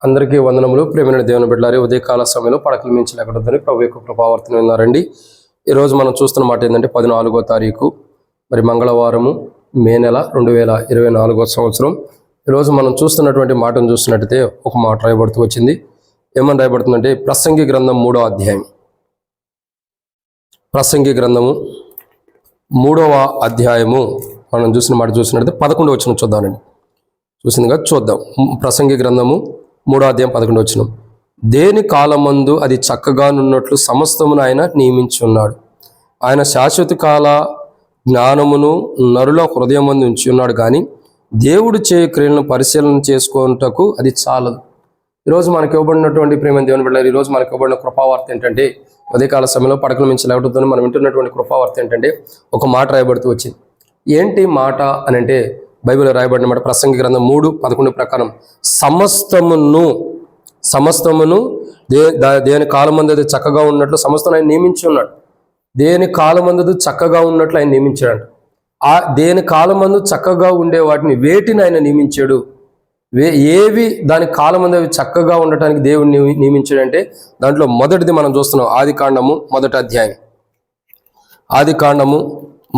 అందరికీ వందనములు. ప్రేమైన దేవుని బిడ్డలారా, ఉదయకాల సమయంలో పడకలు మించి లేకూడదని ప్రభు యొక్క కృపావర్తన విన్నారండి. ఈరోజు మనం చూస్తున్న మాట ఏంటంటే 14వ తారీఖు మరి మంగళవారము మే నెల 2024 సంవత్సరం. ఈరోజు మనం చూస్తున్నటువంటి మాటను చూస్తున్నట్టయితే ఒక మాట రాయబడుతూ వచ్చింది. ఏమని రాయబడుతుందంటే ప్రసంగి గ్రంథం 3వ అధ్యాయం. ప్రసంగి గ్రంథము 3వ అధ్యాయము మనం చూసిన మాట చూసినట్టయితే 11వ వచనం చూద్దామండి. చూసిందిగా చూద్దాం. ప్రసంగి గ్రంథము 3వ అధ్యాయం 11వ వచనం. దేని కాలమందు అది చక్కగానున్నట్లు సమస్తమును ఆయన నియమించి ఉన్నాడు. ఆయన శాశ్వత కాల జ్ఞానమును నరుల హృదయమందు ఉంచి ఉన్నాడు, కానీ దేవుడు చేయు క్రియలను పరిశీలన చేసుకున్నటకు అది చాలదు. ఈరోజు మనకి ఇవ్వబడినటువంటి ప్రేమ దేవుని బిడ్డలారా, ఈరోజు మనకి ఇవ్వబడిన కృపావార్త ఏంటంటే ఉదయకాల సమయంలో పడకల మించి లేకపోతే మనం వింటున్నటువంటి కృపావార్త ఏంటంటే ఒక మాట రాయబడుతూ వచ్చింది. ఏంటి మాట అని అంటే బైబిల్లో రాయబడిన మాట ప్రసంగి గ్రంథం 3:11 ప్రకారం సమస్తమును దేని కాలమందు అది చక్కగా ఉన్నట్లు సమస్తం ఆయన నియమించి ఉన్నాడు. దేని కాలమందు చక్కగా ఉన్నట్లు ఆయన నియమించాడు. ఆ దేని కాలమందు చక్కగా ఉండే వాటిని వేటిని ఆయన నియమించాడు. ఏవి దాని కాలమందు అవి చక్కగా ఉండటానికి దేవుడు నియమించాడంటే దాంట్లో మొదటిది మనం చూస్తున్నాం. ఆదికాండము 1వ అధ్యాయం. ఆదికాండము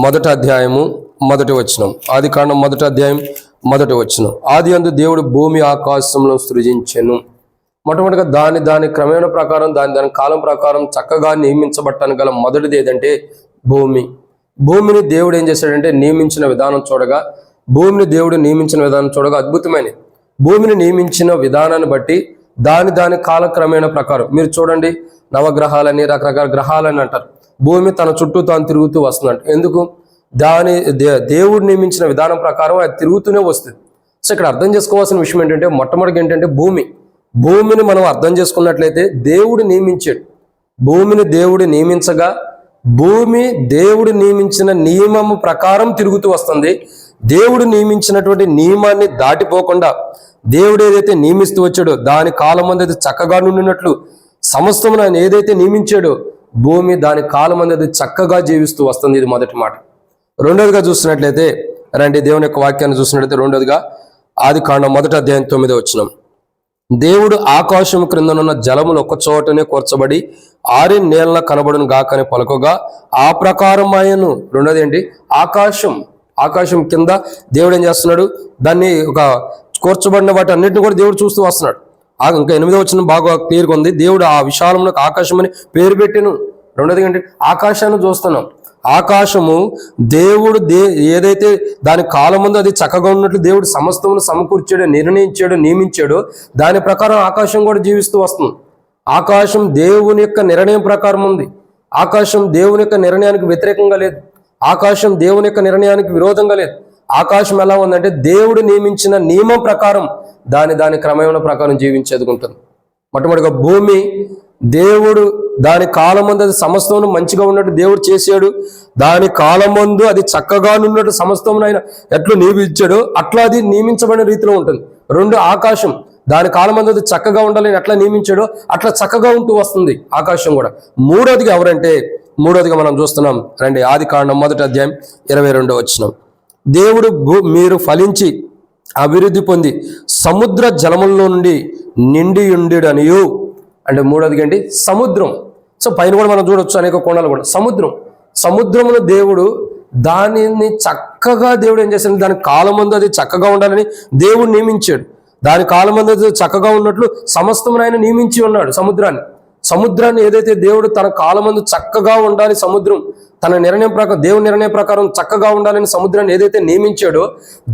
1వ అధ్యాయము 1వ వచనం. ఆదికాండం 1వ అధ్యాయం 1వ వచనం. ఆది యందు దేవుడు భూమి ఆకాశంలో సృజించెను. మొట్టమొదటిగా దాని క్రమేణ ప్రకారం దాని కాలం ప్రకారం చక్కగా నియమించబట్టానికి గల మొదటిది ఏదంటే భూమిని దేవుడు ఏం చేశాడంటే నియమించిన విధానం చూడగా దేవుడు నియమించిన విధానం చూడగా అద్భుతమైనది. భూమిని నియమించిన విధానాన్ని బట్టి దాని కాలక్రమేణ ప్రకారం మీరు చూడండి, నవగ్రహాలని రకరకాల గ్రహాలని అంటారు. భూమి తన చుట్టూ తాను తిరుగుతూ వస్తుందంట. ఎందుకు? దేవుడు నియమించిన విధానం ప్రకారం అది తిరుగుతూనే వస్తుంది. సో ఇక్కడ అర్థం చేసుకోవాల్సిన విషయం ఏంటంటే మొట్టమొదటి ఏంటంటే భూమిని మనం అర్థం చేసుకున్నట్లయితే దేవుడు నియమించాడు. భూమిని దేవుడు నియమించగా భూమి దేవుడు నియమించిన నియమము ప్రకారం తిరుగుతూ వస్తుంది. దేవుడు నియమించినటువంటి నియమాన్ని దాటిపోకుండా దేవుడు ఏదైతే నియమిస్తూ వచ్చాడో దాని కాలమందు అది చక్కగా నుండినట్లు సమస్తమును ఆయన ఏదైతే నియమించాడో భూమి దాని కాలమందు అది చక్కగా జీవిస్తూ వస్తుంది. ఇది మొదటి మాట. రెండోదిగా చూసినట్లయితే రండి దేవుని యొక్క వాక్యాన్ని చూసినట్లయితే రెండోదిగా ఆదికాండం 1వ అధ్యాయం 9వ వచనం. దేవుడు ఆకాశం క్రిందనున్న జలములు ఒక్క చోటనే కూర్చబడి ఆరిన నేలన కనబడును గాకని పలుకగా ఆ ప్రకారం ఆయను. రెండోది ఏంటి? ఆకాశం కింద దేవుడు ఏం చేస్తున్నాడు? దాన్ని ఒక కూర్చబడిన వాటి అన్నింటిని కూడా దేవుడు చూస్తూ వస్తున్నాడు. ఇంకా 8వ వచనం బాగా క్లియర్గా ఉంది. దేవుడు ఆ విశాలమునకు ఆకాశం అని పేరు పెట్టెను. రెండోది ఏంటి? ఆకాశాన్ని చూస్తున్నాం. ఆకాశము దేవుడు ఏదైతే దాని కాలముందు అది చక్కగా ఉన్నట్లు దేవుడు సమస్తమును సమకూర్చాడో నిర్ణయించాడో నియమించాడో దాని ప్రకారం ఆకాశం కూడా జీవిస్తూ వస్తుంది. ఆకాశం దేవుని యొక్క నిర్ణయం ప్రకారం ఉంది. ఆకాశం దేవుని యొక్క నిర్ణయానికి వ్యతిరేకంగా లేదు. ఆకాశం దేవుని యొక్క నిర్ణయానికి విరోధంగా లేదు. ఆకాశం ఎలా ఉందంటే దేవుడు నియమించిన నియమం ప్రకారం దాని క్రమమైన ప్రకారం జీవించేదుకుంటుంది. మొట్టమొదటిగా భూమి దేవుడు దాని కాలమందు అది సమస్తమును మంచిగా ఉన్నట్టు దేవుడు చేశాడు. దాని కాలమందు అది చక్కగా ఉన్నట్టు సమస్తమును ఆయన ఎట్లా నియమించాడో అట్లా అది నియమించబడిన రీతిలో ఉంటుంది. రెండు, ఆకాశం దాని కాలమందు అది చక్కగా ఉండాలని ఎట్లా నియమించాడో అట్లా చక్కగా ఉంటూ వస్తుంది ఆకాశం కూడా. మూడోదిగా ఎవరంటే మూడోదిగా మనం చూస్తున్నాం రండి. ఆదికాండం 1వ అధ్యాయం 22వ వచనం. దేవుడు మీరు ఫలించి అభివృద్ధి పొంది సముద్ర జలముల్లో నుండి నిండి ఉండిడనియు. అంటే మూడోదిగా ఏంటి? సముద్రం. సో పైన కూడా మనం చూడొచ్చు అనేక కోణాలు కూడా. సముద్రమును దేవుడు దానిని చక్కగా దేవుడు ఏం చేశాడు? దాని కాలమందు అది చక్కగా ఉండాలని దేవుడు నియమించాడు. దాని కాలమందు అది చక్కగా ఉన్నట్లు సమస్తమును ఆయన నియమించి ఉన్నాడు. సముద్రాన్ని ఏదైతే దేవుడు తన కాలమందు చక్కగా ఉండాలి, సముద్రం తన నిర్ణయం ప్రకారం దేవుని నిర్ణయం ప్రకారం చక్కగా ఉండాలని సముద్రాన్ని ఏదైతే నియమించాడో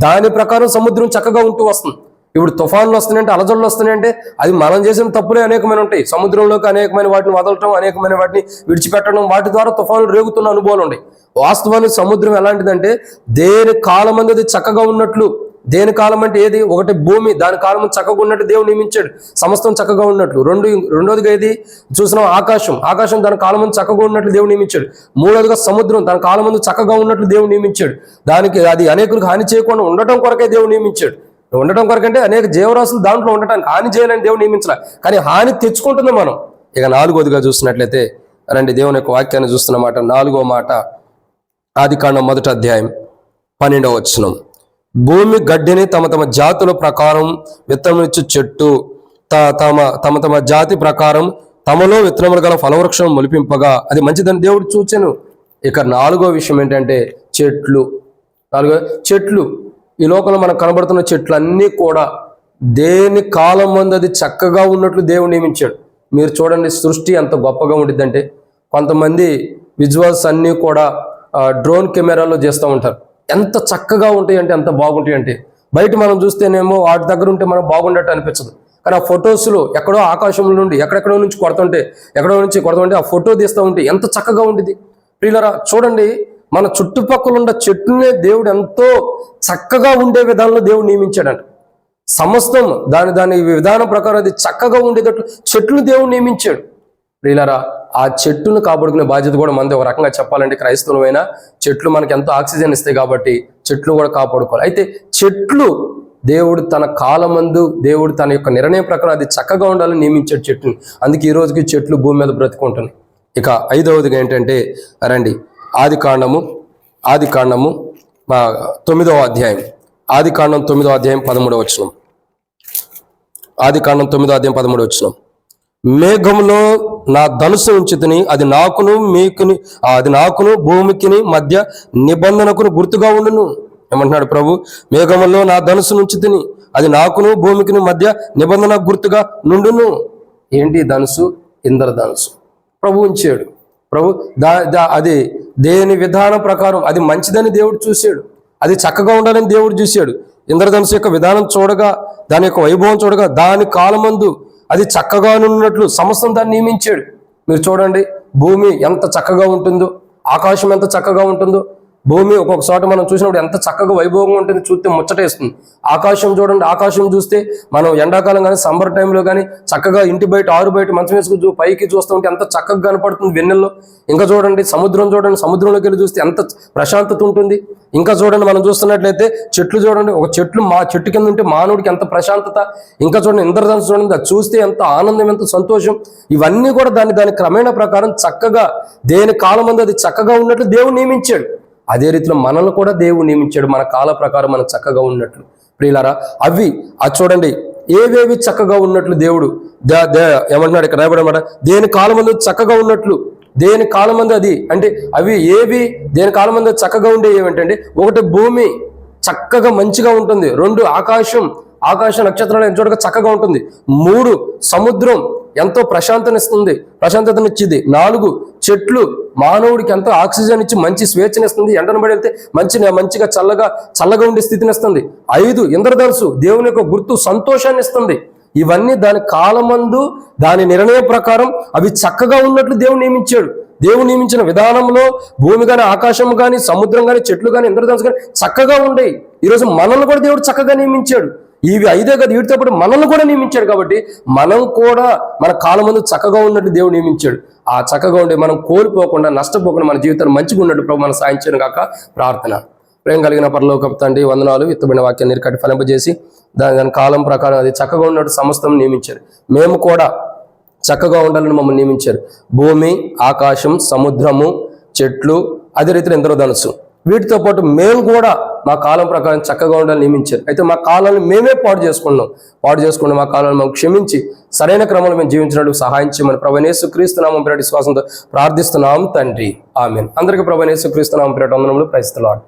దాని ప్రకారం సముద్రం చక్కగా ఉంటూ వస్తుంది. ఇప్పుడు తుఫాన్లు వస్తున్నాయంటే, అలజడులు వస్తున్నాయంటే అది మనం చేసిన తప్పులే అనేకమైన ఉంటాయి. సముద్రంలోకి అనేకమైన వాటిని వదలటం, అనేకమైన వాటిని విడిచిపెట్టడం, వాటి ద్వారా తుఫాన్లు రేగుతున్న అనుభవాలు ఉన్నాయి. వాస్తవానికి సముద్రం ఎలాంటిదంటే దేని కాలమందు అది చక్కగా ఉన్నట్లు. దేని కాలం అంటే ఏది? ఒకటి భూమి దాని కాలం చక్కగా ఉన్నట్టు దేవుడు నియమించాడు, సమస్తం చక్కగా ఉన్నట్లు. రెండోదిగా ఏది చూసినాం? ఆకాశం దాని కాలం చక్కగా ఉన్నట్లు దేవుడు నియమించాడు. మూడోదిగా సముద్రం దాని కాలం చక్కగా ఉన్నట్లు దేవుడు నియమించాడు. దానికి అది అనేకులకు హాని చేయకుండా ఉండటం కొరకే దేవుడు నియమించాడు. ఉండటం కొరకంటే అనేక జీవరాశులు దాంట్లో ఉండటానికి, హాని చేయాలని దేవుడు నియమించాలి, కానీ హాని తెచ్చుకుంటుంది మనం. ఇక నాలుగోదిగా చూసినట్లయితే రండి దేవుని యొక్క వాక్యాన్ని చూస్తున్నమాట. 4వ మాట ఆదికాండం 1వ అధ్యాయం 12వ వచనం. భూమి గడ్డిని తమ జాతుల ప్రకారం విత్తనమిచ్చు చెట్టు తమ తమ జాతి ప్రకారం తమలో విత్తనములు గల ఫలవృక్షం మొలిపింపగా అది మంచిదని దేవుడు చూచెను. ఇక 4వ విషయం ఏంటంటే చెట్లు. ఈ లోకంలో మనకు కనబడుతున్న చెట్లు అన్నీ కూడా దేని కాలం మందు అది చక్కగా ఉన్నట్లు దేవుడు నియమించాడు. మీరు చూడండి, సృష్టి ఎంత గొప్పగా ఉండిద్దంటే, కొంతమంది విజువల్స్ అన్నీ కూడా డ్రోన్ కెమెరాలో చేస్తూ ఉంటారు. ఎంత చక్కగా ఉంటాయి అంటే, ఎంత బాగుంటాయి అంటే, బయట మనం చూస్తేనేమో వాటి దగ్గర ఉంటే మనం బాగుండట్టు అనిపించదు. కానీ ఆ ఫొటోస్లో ఎక్కడో ఆకాశంలో నుండి ఎక్కడెక్కడో నుంచి కొడుతుంటే ఆ ఫోటో తీస్తూ ఉంటే ఎంత చక్కగా ఉంటుంది. ప్రియులారా, చూడండి, మన చుట్టుపక్కల ఉన్న చెట్లనే దేవుడు ఎంతో చక్కగా ఉండే విధానంలో దేవుడు నియమించాడంట. సమస్తం దాని విధానం ప్రకారం అది చక్కగా ఉండేటట్లు చెట్లు దేవుడు నియమించాడు. ప్రియులారా, ఆ చెట్టును కాపాడుకునే బాధ్యత కూడా మనది. ఒక రకంగా చెప్పాలంటే, క్రైస్తవులమైన చెట్లు మనకి ఎంతో ఆక్సిజన్ ఇస్తాయి కాబట్టి చెట్లు కూడా కాపాడుకోవాలి. అయితే చెట్లు దేవుడు తన కాలమందు దేవుడు తన యొక్క నిర్ణయం ప్రకారం అది చక్కగా ఉండాలని నియమించాడు చెట్టుని. అందుకే ఈ రోజుకి చెట్లు భూమి మీద బ్రతుకుంటున్నాయి. ఇక 5వదిగా ఏంటంటే, రండి, ఆది కాండము 9వ అధ్యాయం. ఆది కాండం 9వ అధ్యాయం 13వ వచనం. ఆది కాండం 9వ అధ్యాయం 13వ వచనం. మేఘంలో నా ధనుసు ఉంచితిని, అది నాకును భూమికిని మధ్య నిబంధనకును గుర్తుగా ఉండును. ఏమంటున్నాడు ప్రభు? మేఘములో నా ధనుసు ఉంచితిని, అది నాకును భూమికిని మధ్య నిబంధన గుర్తుగా నుండును. ఏంటి ధనుసు? ఇంద్రధనుసు ప్రభు ఉంచాడు. అది దేని విధానం ప్రకారం అది మంచిదని దేవుడు చూశాడు. అది చక్కగా ఉండాలని దేవుడు చూశాడు. ఇంద్రధనుసు యొక్క విధానం చూడగా, దాని యొక్క వైభవం చూడగా, దాని కాలమందు అది చక్కగా ఉన్నట్లు సమస్తం దాన్ని నియమించాడు. మీరు చూడండి, భూమి ఎంత చక్కగా ఉంటుందో, ఆకాశం ఎంత చక్కగా ఉంటుందో. భూమి ఒక్కొక్క చోట మనం చూసినప్పుడు ఎంత చక్కగా వైభవంగా ఉంటుంది, చూస్తే ముచ్చటేస్తుంది. ఆకాశం చూడండి, ఆకాశం చూస్తే మనం ఎండాకాలం కానీ సమ్మర్ టైంలో కానీ చక్కగా ఇంటి బయట ఆరు బయట మంచం వేసుకుని పైకి చూస్తూ ఉంటే ఎంత చక్కగా కనపడుతుంది వెన్నెల్లో. ఇంకా చూడండి, సముద్రంలోకి వెళ్ళి చూస్తే ఎంత ప్రశాంతత ఉంటుంది. ఇంకా చూడండి, మనం చూస్తున్నట్లయితే చెట్లు చూడండి, ఒక చెట్టు కింద ఉంటే మానవుడికి ఎంత ప్రశాంతత. ఇంకా చూడండి, ఇంద్రధనుసు చూడండి, అది చూస్తే ఎంత ఆనందం, ఎంత సంతోషం. ఇవన్నీ కూడా దాని క్రమేణ ప్రకారం చక్కగా దేని కాలం మందు అది చక్కగా ఉన్నట్లు దేవుడు నియమించాడు. అదే రీతిలో మనల్ని కూడా దేవుడు నియమించాడు, మన కాల ప్రకారం మనం చక్కగా ఉన్నట్లు. ప్రియులారా, అది చూడండి, ఏవేవి చక్కగా ఉన్నట్లు దేవుడు ఏమంటున్నాడు ఇక్కడ రాయబడమాట. దేని కాలం మందు చక్కగా ఉన్నట్లు, దేని కాలం మందు అది అంటే అవి ఏవి దేని కాలం మందు చక్కగా ఉండే ఏమిటంటే, ఒకటి భూమి చక్కగా మంచిగా ఉంటుంది. 2 ఆకాశ నక్షత్రాలు ఎంచోటగా చక్కగా ఉంటుంది. 3 సముద్రం ఎంతో ప్రశాంతతనిచ్చింది. 4 చెట్లు మానవుడికి ఎంతో ఆక్సిజన్ ఇచ్చి మంచి స్వేచ్ఛనిస్తుంది. ఎండను పడి వెళ్తే మంచిగా చల్లగా ఉండే స్థితిని ఇస్తుంది. 5 ఇంద్రధనుసు దేవుని యొక్క గుర్తు, సంతోషాన్ని ఇస్తుంది. ఇవన్నీ దాని కాలమందు దాని నిర్ణయం ప్రకారం అవి చక్కగా ఉన్నట్లు దేవుడు నియమించాడు. దేవుడు నియమించిన విధానంలో భూమి కానీ, ఆకాశం కానీ, సముద్రం కానీ, చెట్లు కానీ, ఇంద్రధనుసు కానీ చక్కగా ఉండేవి. ఈరోజు మనల్ని కూడా దేవుడు చక్కగా నియమించాడు. ఇవి 5 కదా, వీటితో పాటు మనల్ని కూడా నియమించాడు. కాబట్టి మనం కూడా మన కాలం ముందు చక్కగా ఉన్నట్టు దేవుడు నియమించాడు. ఆ చక్కగా ఉండే మనం కోల్పోకుండా, నష్టపోకుండా మన జీవితాన్ని మంచిగా ఉన్నట్టు ప్రభు మనం సాయం చేయను కాక ప్రార్థన. ప్రేమ కలిగిన పరలోకపు తండ్రి, వందనాలు. విత్తబడిన వాక్యాన్ని నీరు ఫలింపజేసి దాని కాలం ప్రకారం అది చక్కగా ఉన్నట్టు సమస్తం నియమించారు. మేము కూడా చక్కగా ఉండాలని మమ్మల్ని నియమించారు. భూమి, ఆకాశం, సముద్రము, చెట్లు, అదే రీతిలో ఇంద్రధనుసు, వీటితో పాటు మేము కూడా మా కాలం ప్రకారం చక్కగా ఉండాలని నియమించారు. అయితే మా కాలాన్ని మేమే పాడు చేసుకున్నాం. మా కాలాన్ని మేము క్షమించి సరైన క్రమంలో మేము జీవించినట్టు సహాయం చేయమని ప్రభువైన యేసుక్రీస్తు నామమున పేరిట విశ్వాసంతో ప్రార్థిస్తున్నాం తండ్రి, ఆమేన్. అందరికీ ప్రభువైన యేసుక్రీస్తు నామమున పేరిట వందనములు. Praise the lord.